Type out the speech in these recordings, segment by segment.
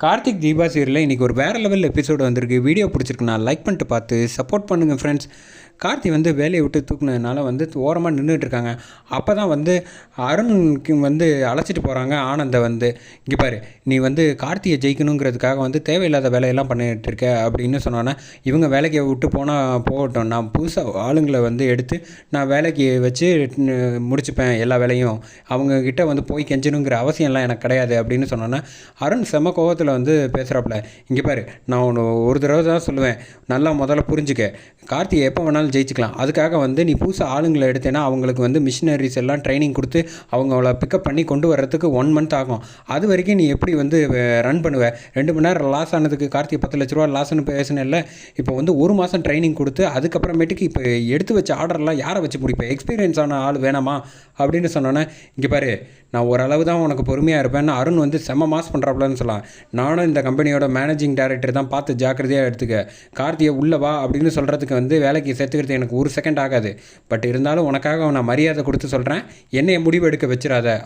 கார்த்திக் தீபா சீரியலில் இன்றைக்கி ஒரு வேறு லெவல் எபிசோடு வந்திருக்கு. வீடியோ பிடிச்சிருக்கு, நான் லைக் பண்ணிட்டு பார்த்து சப்போர்ட் பண்ணுங்கள் ஃப்ரெண்ட்ஸ். கார்த்தி வந்து வேலையை விட்டு தூக்குனதுனால வந்து ஓரமாக நின்றுட்டுருக்காங்க. அப்போ தான் வந்து அருணுக்கு வந்து அழைச்சிட்டு போகிறாங்க. ஆனந்தை வந்து இங்கே பாரு, நீ வந்து கார்த்தியை ஜெயிக்கணுங்கிறதுக்காக வந்து தேவையில்லாத வேலையெல்லாம் பண்ணிகிட்டு இருக்க அப்படின்னு சொன்னோன்னே, இவங்க வேலைக்கு விட்டு போனால் போகட்டும், நான் புதுசாக ஆளுங்களை வந்து எடுத்து நான் வேலைக்கு வச்சு முடிச்சுப்பேன் எல்லா வேலையும், அவங்கக்கிட்ட வந்து போய் கெஞ்சணுங்கிற அவசியம்லாம் எனக்கு கிடையாது அப்படின்னு சொன்னோன்னே, அருண் செம கோவத்தில் வந்து பேசுகிறாப்புல. இங்கே பாரு, நான் ஒன்று ஒரு தடவை தான் சொல்லுவேன், நல்லா முதல்ல புரிஞ்சுக்க, கார்த்தியை எப்போ வேணாலும் ஜெயிச்சுக்கலாம். அதுக்காக வந்து நீ புதுசாக ஆளுங்களை எடுத்தேன்னா அவங்களுக்கு வந்து மிஷினரிஸ் எல்லாம் ட்ரைனிங் கொடுத்து அவங்கள பிக்கப் பண்ணி கொண்டு வர்றதுக்கு 1 மந்த் ஆகும். அது வரைக்கும் நீ எப்படி வந்து ரன் பண்ணுவேன்? 2 மணி நேரம் லாஸ் ஆனதுக்கு கார்த்திகை 10 லட்ச ரூபா லாஸ்ன்னு பேசினேன்ல. இப்போ வந்து 1 மாதம் ட்ரைனிங் கொடுத்து அதுக்கப்புறமேட்டுக்கு இப்போ எடுத்து வச்ச ஆர்டர்லாம் யாரை வச்சு முடிப்பேன்? எக்ஸ்பீரியன்ஸ் ஆன ஆள் வேணாமா அப்படின்னு சொன்னோன்னே, இங்கே பாரு, நான் ஓரளவு தான் உனக்கு பொறுமையாக இருப்பேன்னு அருண் வந்து செம்ம மாஸ் பண்ணுறாப்புலன்னு சொல்லலாம். நானும் இந்த கம்பெனியோட மேனேஜிங் டைரக்டர் தான், பார்த்து ஜாக்கிரதையாக எடுத்துக்க. கார்த்தியை உள்ளே வா அப்படின்னு சொல்கிறதுக்கு வந்து வேலைக்கு சேர்த்துக்கிறது எனக்கு 1 செகண்ட் ஆகாது. பட் இருந்தாலும் உனக்காக நான் மரியாதை கொடுத்து சொல்கிறேன், என்னைய முடிவு எடுக்க வச்சிடாத,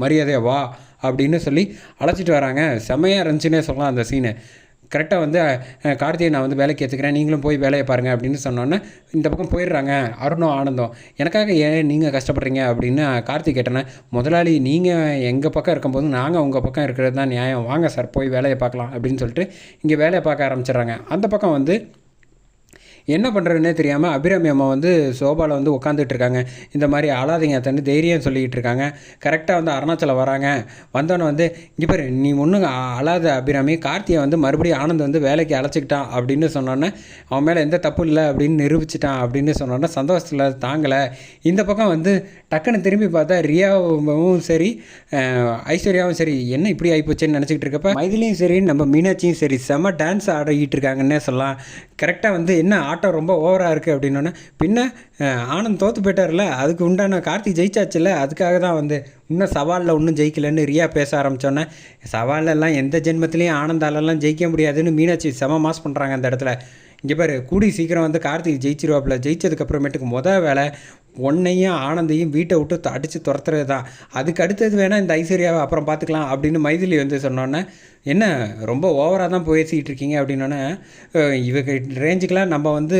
மரியாதையாக வா அப்படின்னு சொல்லி அழைச்சிட்டு வராங்க. செம்மையாக இருந்துச்சுன்னே சொல்லலாம் அந்த சீனு. கரெக்டாக வந்து கார்த்தியை நான் வந்து வேலைக்கு ஏற்றுக்கிறேன், நீங்களும் போய் வேலையை பாருங்கள் அப்படின்னு சொன்னோன்னே இந்த பக்கம் போயிடுறாங்க அருணும் ஆனந்தம். எனக்காக ஏன் நீங்கள் கஷ்டப்படுறீங்க அப்படின்னு கார்த்திக் கேட்டேன்னே, முதலாளி நீங்கள் எங்கள் பக்கம் இருக்கும்போது நாங்கள் உங்கள் பக்கம் இருக்கிறது தான் நியாயம், வாங்க சார் போய் வேலையை பார்க்கலாம் அப்படின்னு சொல்லிட்டு இங்கே வேலையை பார்க்க ஆரம்பிச்சிடுறாங்க. அந்த பக்கம் வந்து என்ன பண்ணுறதுனே தெரியாமல் அபிராமி அம்மா வந்து சோபாவில் வந்து உட்காந்துட்டு இருக்காங்க. இந்த மாதிரி அழாதீங்க தண்ணி தைரியம் சொல்லிக்கிட்டு இருக்காங்க. கரெக்டாக வந்து அருணாச்சலம் வராங்க. வந்தோன்னே வந்து இங்கே பாரு, நீ ஒன்றும் அழாத அபிராமி, கார்த்தியை வந்து மறுபடியும் ஆனந்த் வந்து வேலைக்கு அழைச்சிக்கிட்டான் அப்படின்னு சொன்னோன்னே, அவன் மேலே எந்த தப்பு இல்லை அப்படின்னு நிரூபிச்சிட்டான் அப்படின்னு சொன்னோன்னே சந்தோஷத்தில் தாங்கலை. இந்த பக்கம் வந்து டக்குன்னு திரும்பி பார்த்தா ரியாவும் சரி ஐஸ்வர்யாவும் சரி என்ன இப்படி ஆகிப்போச்சேன்னு நினச்சிக்கிட்டு இருக்கப்ப மைதிலியும் சரி நம்ம மீனாட்சியும் சரி செம்ம டான்ஸ் ஆடிக்கிட்டு இருக்காங்கன்னே சொல்லலாம். கரெக்டாக வந்து என்ன ஆட்டம் ரொம்ப ஓவராக இருக்குது அப்படின்னோடனே, பின்ன ஆனந்த் தோற்று போயிட்டார்ல, அதுக்கு உண்டான கார்த்திக் ஜெயிச்சாச்சுல்ல, அதுக்காக தான் வந்து இன்னும் சவாலில் ஒன்றும் ஜெயிக்கலன்னு ரியா பேச ஆரம்பித்தோன்னே, சவாலெல்லாம் எந்த ஜென்மத்திலையும் ஆனந்தாலெல்லாம் ஜெயிக்க முடியாதுன்னு மீனாட்சி செம மாஸ் பண்ணுறாங்க அந்த இடத்துல. இங்கே பாரு, கூடி சீக்கிரம் வந்து கார்த்திக் ஜெயிச்சிருவாப்புல. ஜெயிச்சதுக்கப்புறமேட்டுக்கு வேலை ஒன்னையும் ஆனந்தையும் வீட்டை விட்டு அடித்து துரத்துறது தான். அதுக்கு அடுத்தது வேணால் இந்த ஐஸ்வர்யாவை அப்புறம் பார்த்துக்கலாம் அப்படின்னு மைதிலி வந்து சொன்னோன்னே, என்ன ரொம்ப ஓவராக தான் பேசிகிட்டு இருக்கீங்க அப்படின்னோடனே, இவங்க ரேஞ்சுக்கெலாம் நம்ம வந்து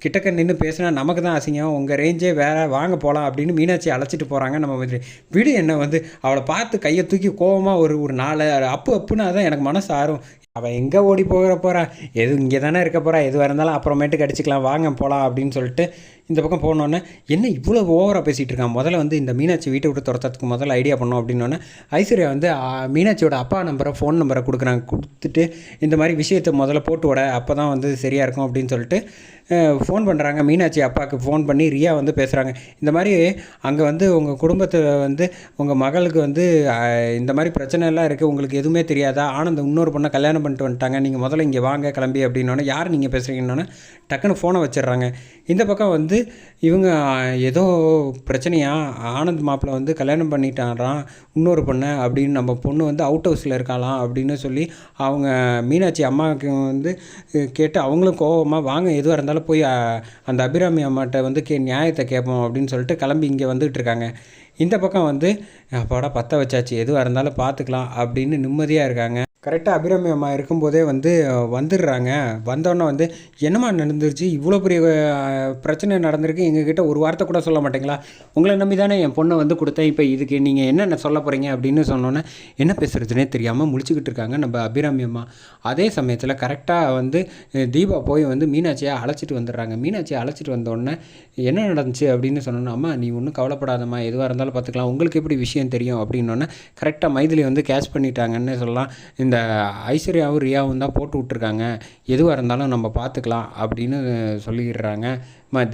கிட்டக்க நின்று பேசினா நமக்கு தான் அசிங்கம், உங்கள் ரேஞ்சே வேறு, வாங்க போகலாம் அப்படின்னு மீனாட்சி அழைச்சிட்டு போகிறாங்க. நம்ம மைதிலி வீடு என்ன வந்து அவளை பார்த்து கையை தூக்கி கோவமாக ஒரு 4 அப்புன்னா தான் எனக்கு மனசு ஆறும். அவள் எங்கே ஓடி போகிறா, இங்கே தானே இருக்க போகிறா, எதுவாக இருந்தாலும் அப்புறமேட்டுக்கு அடிச்சிக்கலாம், வாங்க போகலாம் அப்படின்னு சொல்லிட்டு இந்த பக்கம் போனோன்னே, என்ன இவ்வளோ ஓவராக பேசிகிட்டு இருக்கான், முதல்ல வந்து இந்த மீனாட்சி வீட்டை விட்டு துரத்துறதுக்கு முதல்ல ஐடியா பண்ணோம் அப்படின்னோடனே, ஐஸ்வர்யா வந்து மீனாட்சியோட அப்பா ஃபோன் நம்பரை கொடுக்குறாங்க. கொடுத்துட்டு இந்த மாதிரி விஷயத்தை முதல்ல போட்டு விட, அப்போ தான் வந்து சரியாக இருக்கும் அப்படின்னு சொல்லிட்டு ஃபோன் பண்ணுறாங்க. மீனாட்சி அப்பாவுக்கு ஃபோன் பண்ணி ரியா வந்து பேசுகிறாங்க. இந்த மாதிரி அங்கே வந்து உங்கள் குடும்பத்தில் வந்து உங்கள் மகளுக்கு வந்து இந்த மாதிரி பிரச்சனை எல்லாம் இருக்குது, உங்களுக்கு எதுவுமே தெரியாதா, ஆனந்த் இன்னொரு பொண்ணை கல்யாணம் பண்ணிட்டு வந்துட்டாங்க, நீங்கள் முதல்ல இங்கே வாங்க கிளம்பி அப்படின்னோடனே, யார் நீங்கள் பேசுகிறீங்கன்னொன்னே டக்குன்னு ஃபோனை வச்சிடுறாங்க. இந்த பக்கம் வந்து இவங்க ஏதோ பிரச்சனையாக ஆனந்த் மாப்பிள்ளை வந்து கல்யாணம் பண்ணிட்டாராம் இன்னொரு பொண்ணை அப்படின்னு, நம்ம பொண்ணு வந்து அவுட் ஹவுஸில் இருக்காலாம் அப்படின்னு சொல்லி அவங்க மீனாட்சி அம்மாவுக்கு வந்து கேட்டு அவங்களும் கோவமாக, வாங்க எதுவாக இருந்தாலும் போய் அந்த அபிராமி அம்மாட்ட வந்து நியாயத்தை கேட்போம் அப்படின்னு சொல்லிட்டு கிளம்பி இங்கே வந்துகிட்டு இருக்காங்க. இந்த பக்கம் வந்து அப்பாடா பற்ற வச்சாச்சு, எதுவாக இருந்தாலும் பார்த்துக்கலாம் அப்படின்னு நிம்மதியாக இருக்காங்க. கரெக்டாக அபிராமி அம்மா இருக்கும்போதே வந்து வந்துடுறாங்க. வந்தோடனே வந்து என்னம்மா நடந்துருச்சு, இவ்வளோ பெரிய பிரச்சனை நடந்திருக்கு, எங்ககிட்ட ஒரு வார்த்தை கூட சொல்ல மாட்டேங்களா, உங்களை நம்பி தானே என் பொண்ணை வந்து கொடுத்தேன், இப்போ இதுக்கு நீங்கள் என்னென்ன சொல்ல போகிறீங்க அப்படின்னு சொன்னோன்னே என்ன பேசுகிறதுனே தெரியாமல் முழிச்சுக்கிட்டு இருக்காங்க நம்ம அபிராமி அம்மா. அதே சமயத்தில் கரெக்டாக வந்து தீபா போய் வந்து மீனாட்சியை அழைச்சிட்டு வந்துடுறாங்க. மீனாட்சியை அழைச்சிட்டு வந்தோடனே என்ன நடந்துச்சு அப்படின்னு சொன்னோன்னா, அம்மா நீ ஒன்றும் கவலைப்படாதம்மா, எதுவாக இருந்தாலும் பார்த்துக்கலாம், உங்களுக்கு எப்படி விஷயம் தெரியும் அப்படின்னோடனே கரெக்டாக மைதிலி வந்து கேட்ச் பண்ணிட்டாங்கன்னு சொல்லலாம். இந்த ஐஸ்வர்யாவும் ரியாவும் தான் போட்டு விட்ருக்காங்க, எதுவாக இருந்தாலும் நம்ம பார்த்துக்கலாம் அப்படின்னு சொல்லிடுறாங்க.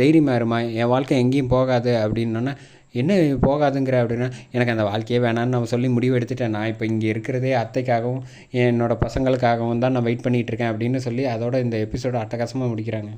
தைரியமாக இருமா, என் வாழ்க்கை எங்கேயும் போகாது அப்படின்னோன்னே, என்ன போகாதுங்கிற அப்படின்னா, எனக்கு அந்த வாழ்க்கையே வேணான்னு நான் சொல்லி முடிவு எடுத்துட்டேன், நான் இப்போ இங்கே இருக்கிறதே அத்தைக்காகவும் என்னோடய பசங்களுக்காகவும் தான் நான் வெயிட் பண்ணிகிட்ருக்கேன் அப்படின்னு சொல்லி அதோட இந்த எபிசோடு அட்டகாசமாக முடிக்கிறாங்க.